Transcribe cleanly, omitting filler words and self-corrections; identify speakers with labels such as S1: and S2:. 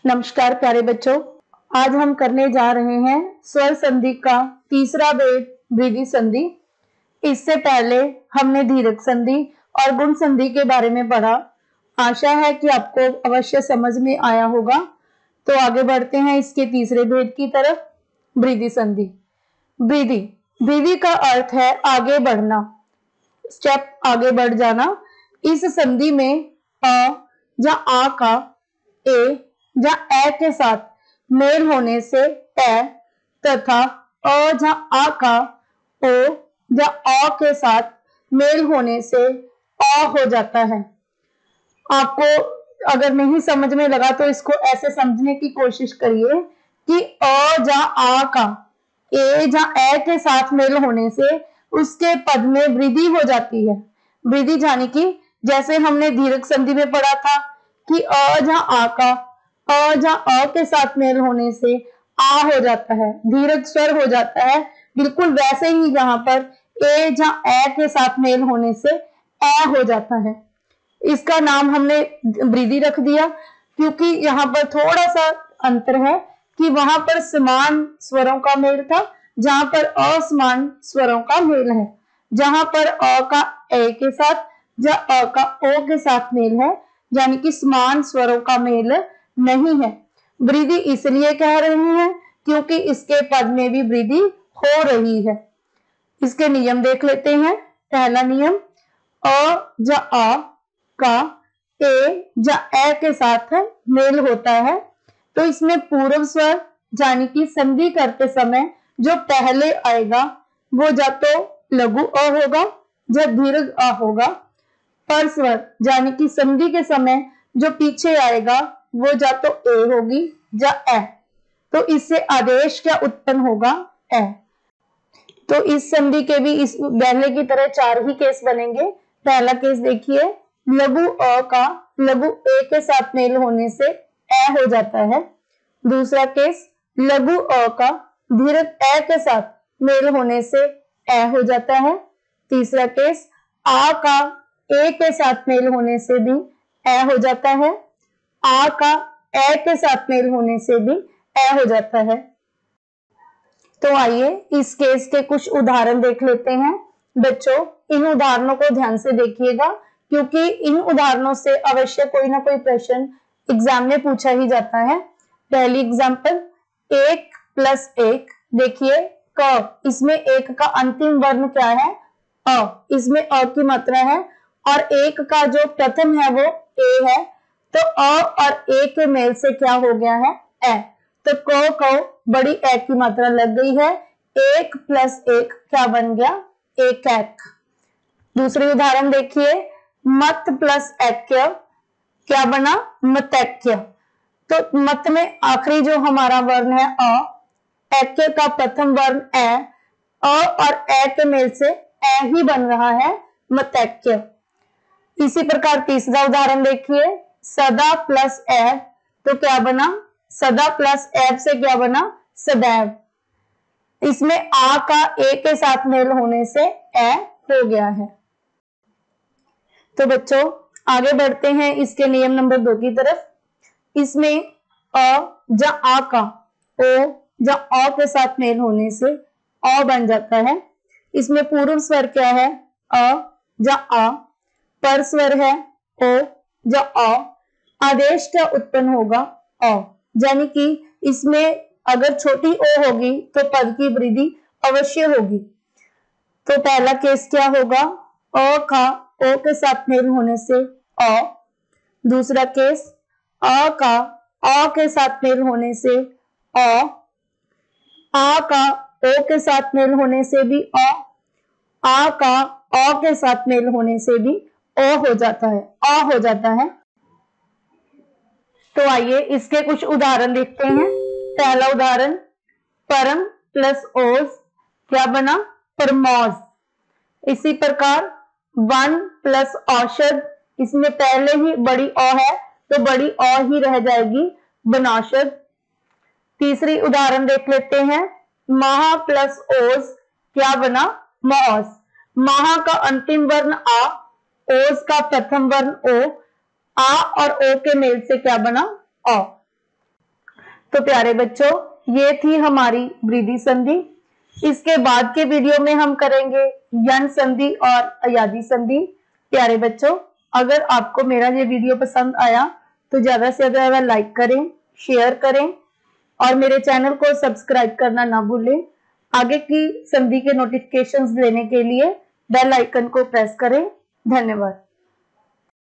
S1: नमस्कार प्यारे बच्चों, आज हम करने जा रहे हैं स्वर संधि का तीसरा भेद वृद्धि संधि। इससे पहले हमने दीर्घ संधि और गुण संधि के बारे में पढ़ा। आशा है कि आपको अवश्य समझ में आया होगा। तो आगे बढ़ते हैं इसके तीसरे भेद की तरफ, वृद्धि संधि। वृद्धि वृद्धि का अर्थ है आगे बढ़ना, स्टेप आगे बढ़ जाना। इस संधि में अ या आ का ए या ए के साथ मेल होने से ए तथा अ या आ का ओ या औ के साथ मेल होने से अ हो जाता है। आपको अगर नहीं समझ में लगा तो इसको ऐसे समझने की कोशिश करिए कि अ या आ का ए या ए के साथ मेल होने से उसके पद में वृद्धि हो जाती है। वृद्धि यानी कि जैसे हमने दीर्घ संधि में पढ़ा था कि अ या आ का अ या अ के साथ मेल होने से आ हो जाता है, दीर्घ स्वर हो जाता है। बिल्कुल वैसे ही यहाँ पर ए या ए के साथ मेल होने से ए हो जाता है। इसका नाम हमने वृद्धि रख दिया क्योंकि यहाँ पर थोड़ा सा अंतर है कि वहां पर समान स्वरों का मेल था, जहां पर असमान स्वरों का मेल है। जहां पर अ का ए के साथ या अ का ओ के साथ मेल है, यानी कि समान स्वरों का मेल नहीं है। वृद्धि इसलिए कह रहे हैं क्योंकि इसके पद में भी वृद्धि हो रही है। इसके नियम देख लेते हैं। पहला नियम, अ या आ का ए या ए के साथ मेल होता है तो इसमें पूर्व स्वर यानी कि संधि करते समय जो पहले आएगा वो या तो लघु अ होगा या दीर्घ अ होगा। पर स्वर यानी कि संधि के समय जो पीछे आएगा वो या तो ए होगी या ए। तो इससे आदेश क्या उत्पन्न होगा? ए। तो इस संधि के भी इस पहले की तरह चार ही केस बनेंगे। पहला केस देखिए, लघु अ का लघु ए के साथ मेल होने से ए हो जाता है। दूसरा केस, लघु अ का दीर्घ ए के साथ मेल होने से ए हो जाता है। तीसरा केस, आ का ए के साथ मेल होने से भी ए हो जाता है। आ का ए के साथ मेल होने से भी ए हो जाता है। तो आइए इस केस के कुछ उदाहरण देख लेते हैं। बच्चों, इन उदाहरणों को ध्यान से देखिएगा क्योंकि इन उदाहरणों से अवश्य कोई ना कोई प्रश्न एग्जाम में पूछा ही जाता है। पहली एग्जाम्पल, 1 + 1। देखिए क, इसमें एक का अंतिम वर्ण क्या है? अ। इसमें अ की मात्रा है और एक का जो प्रथम है वो ए है, तो अ और ए के मेल से क्या हो गया है? ए। तो क बड़ी ए की मात्रा लग गई है। 1 + 1 क्या बन गया? एक एक। दूसरी उदाहरण देखिए, मत + ऐक्य क्या बना? मतैक्य। तो मत में आखिरी जो हमारा वर्ण है अ, ऐक्य का प्रथम वर्ण ए, अ और ए के मेल से ए ही बन रहा है, मतैक्य। इसी प्रकार तीसरा उदाहरण देखिए, सदा + एव तो क्या बना? सदा + एव से क्या बना? सदैव। इसमें आ का ए के साथ मेल होने से ए हो गया है। तो बच्चों आगे बढ़ते हैं इसके नियम नंबर 2 की तरफ। इसमें अ या आ का ओ या अ के साथ मेल होने से अ बन जाता है। इसमें पूर्व स्वर क्या है? अ या आ। पर स्वर है ओ या अ। आदेश क्या उत्पन्न होगा? अ। यानी कि इसमें अगर छोटी ओ होगी तो पद की वृद्धि अवश्य होगी। तो पहला केस क्या होगा? अ का ओ के साथ मेल होने से अ। दूसरा केस, अ का अ के साथ मेल होने से अ। आ का ओ के साथ मेल होने से भी अ। आ का अ के साथ मेल होने से भी ओ हो जाता है, अ हो जाता है। तो आइए इसके कुछ उदाहरण देखते हैं। पहला उदाहरण, परम + ओज क्या बना? परमोज। इसी प्रकार 1 + औषध, इसमें पहले ही बड़ी अ है तो बड़ी अ ही रह जाएगी, बनौषध। तीसरी उदाहरण देख लेते हैं, महा + ओज क्या बना? मौज। महा का अंतिम वर्ण आ, ओज का प्रथम वर्ण ओ, आ और ओ के मेल से क्या बना? अ। तो प्यारे बच्चों, ये थी हमारी वृद्धि संधि। इसके बाद के वीडियो में हम करेंगे यन संधि और अयादी संधि। प्यारे बच्चों, अगर आपको मेरा ये वीडियो पसंद आया तो ज्यादा से ज्यादा लाइक करें, शेयर करें और मेरे चैनल को सब्सक्राइब करना ना भूलें। आगे की संधि के नोटिफिकेशंस लेने के लिए बेल आइकन को प्रेस करें। धन्यवाद।